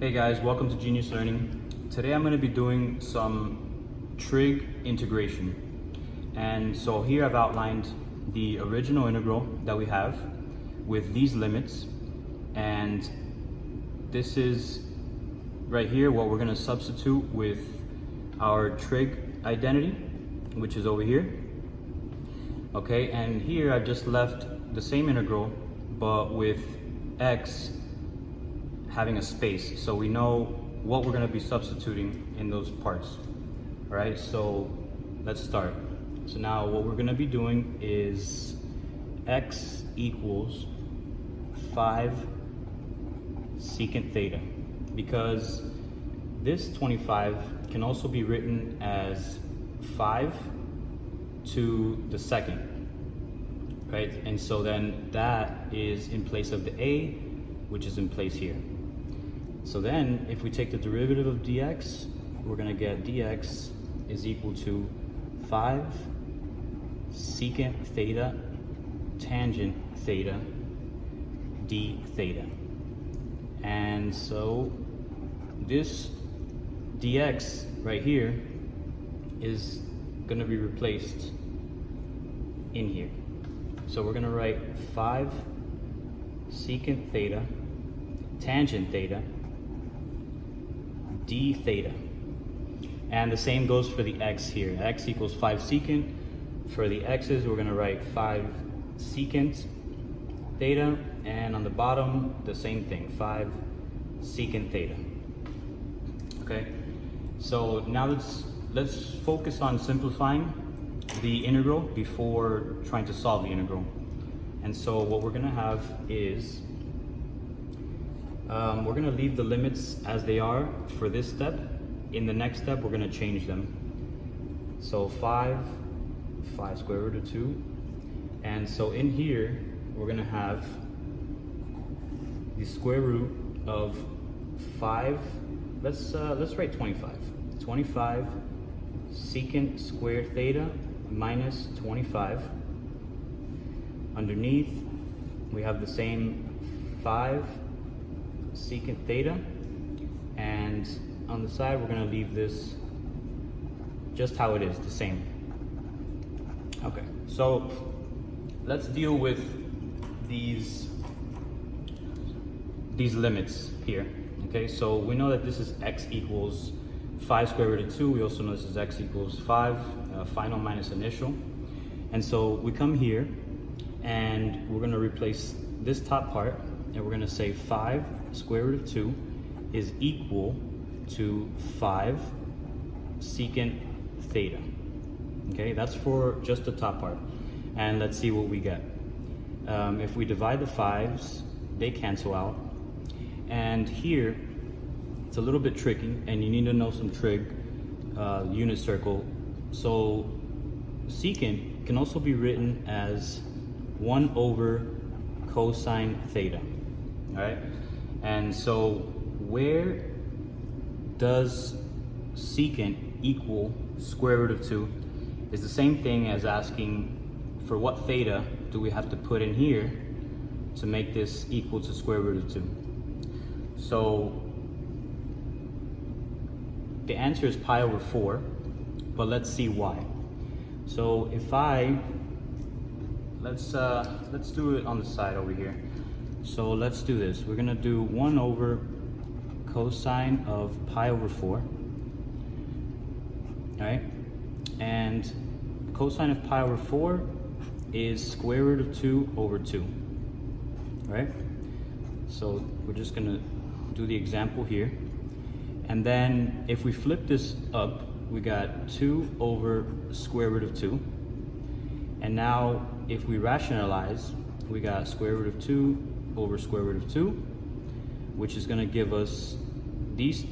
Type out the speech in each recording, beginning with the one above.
Hey guys, welcome to Genius Learning. Today I'm going to be doing some trig integration. And so here I've outlined the original integral that we have with these limits. And this is right here what we're going to substitute with our trig identity, which is over here. Okay, and here I've just left the same integral, but with x having a space, so we know what we're going to be substituting in those parts. All right, so let's start. So now what we're going to be doing is x equals 5 secant theta, because this 25 can also be written as 5 to the second, right? And so then that is in place of the a, which is in place here. So then if we take the derivative of dx, we're going to get dx is equal to 5 secant theta tangent theta d theta. And so this dx right here is going to be replaced in here. So we're going to write 5 secant theta tangent theta d theta. And the same goes for the x here. X equals 5 secant. For the x's, we're going to write 5 secant theta, and on the bottom the same thing, 5 secant theta. Okay, so now let's focus on simplifying the integral before trying to solve the integral. And so what we're going to have is we're going to leave the limits as they are for this step. In the next step, we're going to change them. So 5 square root of 2. And so in here, we're going to have the square root of 5. Let's write 25. 25 secant squared theta minus 25. Underneath, we have the same 5 secant theta, and on the side we're going to leave this just how it is, the same. Okay, so let's deal with these limits here. Okay, so we know that this is x equals 5 square root of 2. We also know this is x equals 5, final minus initial. And so we come here and we're going to replace this top part, and we're going to say 5 square root of 2 is equal to 5 secant theta. Okay, that's for just the top part. And let's see what we get. If we divide the 5's, they cancel out. And here, it's a little bit tricky, and you need to know some trig, unit circle. So secant can also be written as 1 over cosine theta. All right, and so where does secant equal square root of 2 is the same thing as asking for what theta do we have to put in here to make this equal to square root of 2. So the answer is pi over 4, but let's see why. So if let's do it on the side over here. So let's do this. We're gonna do 1 over cosine of pi over 4. All right, and cosine of pi over 4 is square root of 2 over 2. All right, so we're just gonna do the example here. And then if we flip this up, we got 2 over square root of 2. And now if we rationalize, we got square root of 2 over square root of 2, which is going to give us these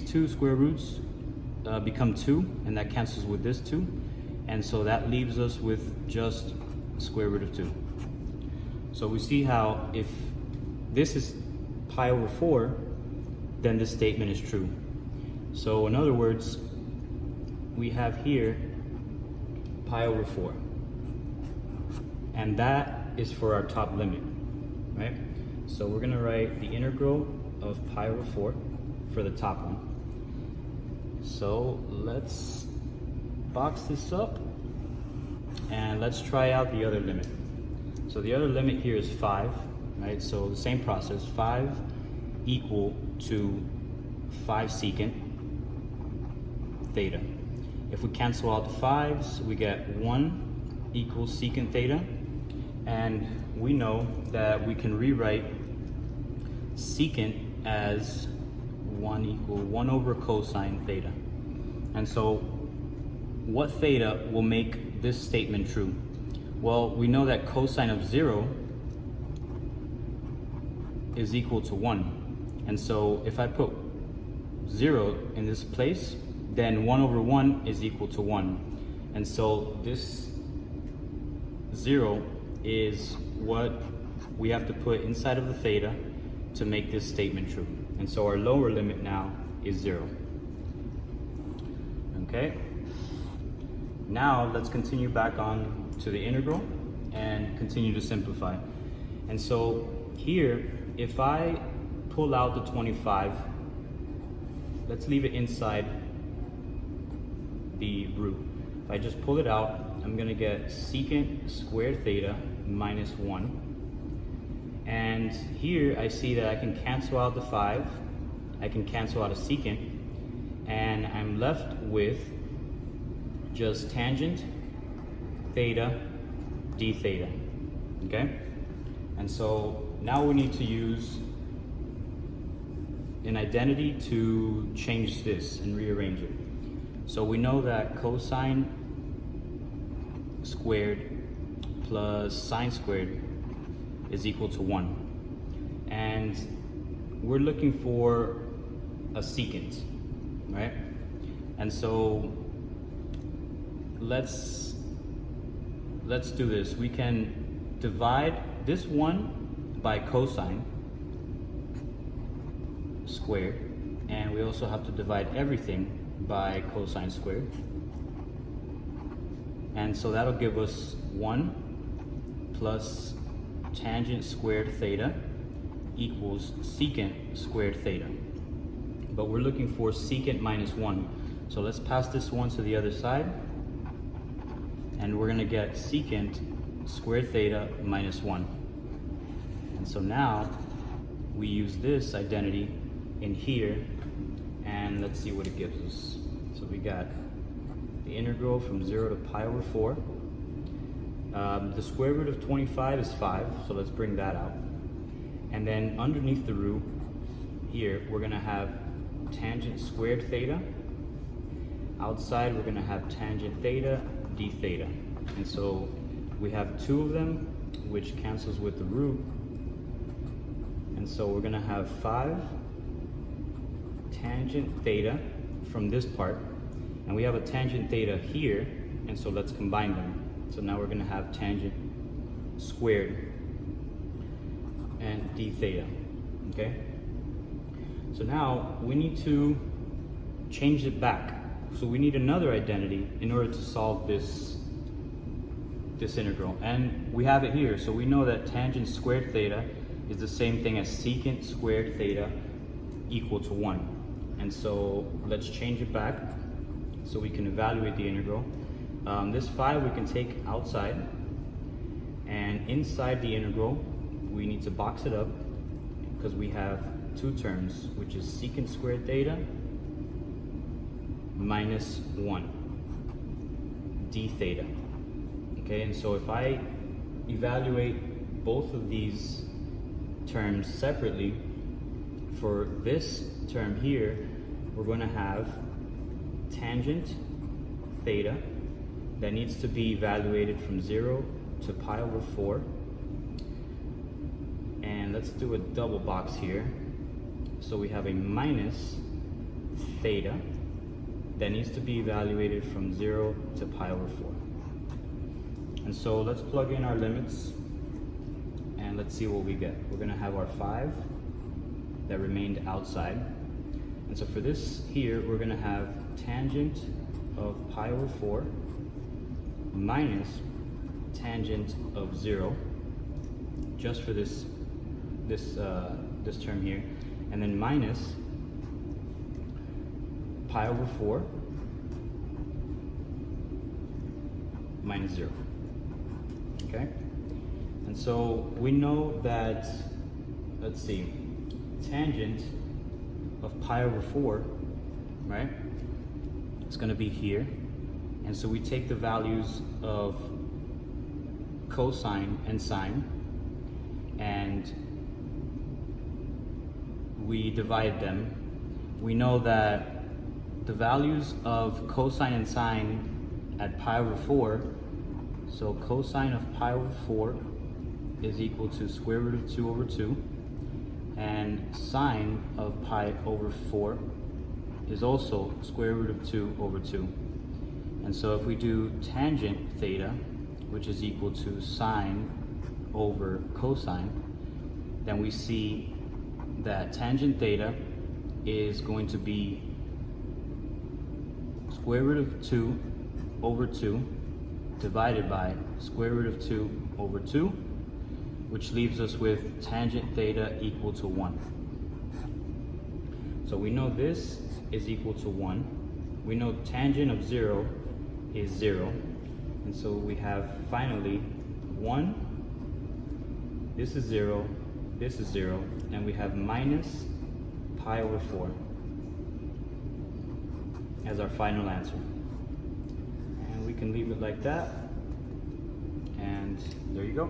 two square roots become 2, and that cancels with this 2. And so that leaves us with just square root of 2. So we see how if this is pi over 4, then this statement is true. So in other words, we have here pi over 4. And that is for our top limit, right? So we're going to write the integral of pi over 4 for the top one. So let's box this up and let's try out the other limit. So the other limit here is 5, right? So the same process, 5 equal to 5 secant theta. If we cancel out the 5s, we get 1 equals secant theta, and we know that we can rewrite secant as 1 over cosine theta. And so what theta will make this statement true? Well, we know that cosine of 0 is equal to 1. And so if I put 0 in this place, then 1 over 1 is equal to 1. And so this 0 is what we have to put inside of the theta to make this statement true. And so our lower limit now is 0. Okay. Now let's continue back on to the integral and continue to simplify. And so here, if I pull out the 25, let's leave it inside the root. If I just pull it out, I'm gonna get secant squared theta minus 1. And here I see that I can cancel out the 5, I can cancel out a secant, and I'm left with just tangent theta d theta, okay? And so now we need to use an identity to change this and rearrange it. So we know that cosine squared plus sine squared is equal to 1. And we're looking for a secant, right? And so let's do this. We can divide this one by cosine squared, and we also have to divide everything by cosine squared. And so that'll give us 1 plus tangent squared theta equals secant squared theta. But we're looking for secant minus 1. So let's pass this one to the other side, and we're gonna get secant squared theta minus 1. And so now we use this identity in here, and let's see what it gives us. So we got the integral from 0 to pi over 4. The square root of 25 is 5, so let's bring that out. And then underneath the root here, we're gonna have tangent squared theta. Outside, we're gonna have tangent theta d theta. And so we have 2 of them, which cancels with the root. And so we're gonna have 5 tangent theta from this part, and we have a tangent theta here, and so let's combine them. So now we're gonna have tangent squared and d theta, okay? So now we need to change it back. So we need another identity in order to solve this integral, and we have it here. So we know that tangent squared theta is the same thing as secant squared theta equal to 1. And so let's change it back so we can evaluate the integral. This 5 we can take outside, and inside the integral we need to box it up because we have 2 terms, which is secant squared theta minus 1 d theta. Okay, and so if I evaluate both of these terms separately, for this term here, we're going to have tangent theta that needs to be evaluated from 0 to pi over 4. And let's do a double box here. So we have a minus theta that needs to be evaluated from 0 to pi over 4. And so let's plug in our limits and let's see what we get. We're going to have our 5 that remained outside. And so for this here, we're going to have tangent of pi over 4 minus tangent of 0, just for this term here, and then minus pi over 4 minus 0. Okay? And so we know that, let's see, tangent of pi over 4, right? It's going to be here. And so we take the values of cosine and sine and we divide them. We know that the values of cosine and sine at pi over 4, so cosine of pi over 4 is equal to square root of 2 over 2, and sine of pi over 4 is also square root of 2 over 2. And so if we do tangent theta, which is equal to sine over cosine, then we see that tangent theta is going to be square root of 2 over 2 divided by square root of 2 over 2, which leaves us with tangent theta equal to 1. So we know this is equal to 1. We know tangent of 0 is 0. And so we have finally 1, this is 0, this is 0, and we have minus pi over 4 as our final answer. And we can leave it like that, and there you go.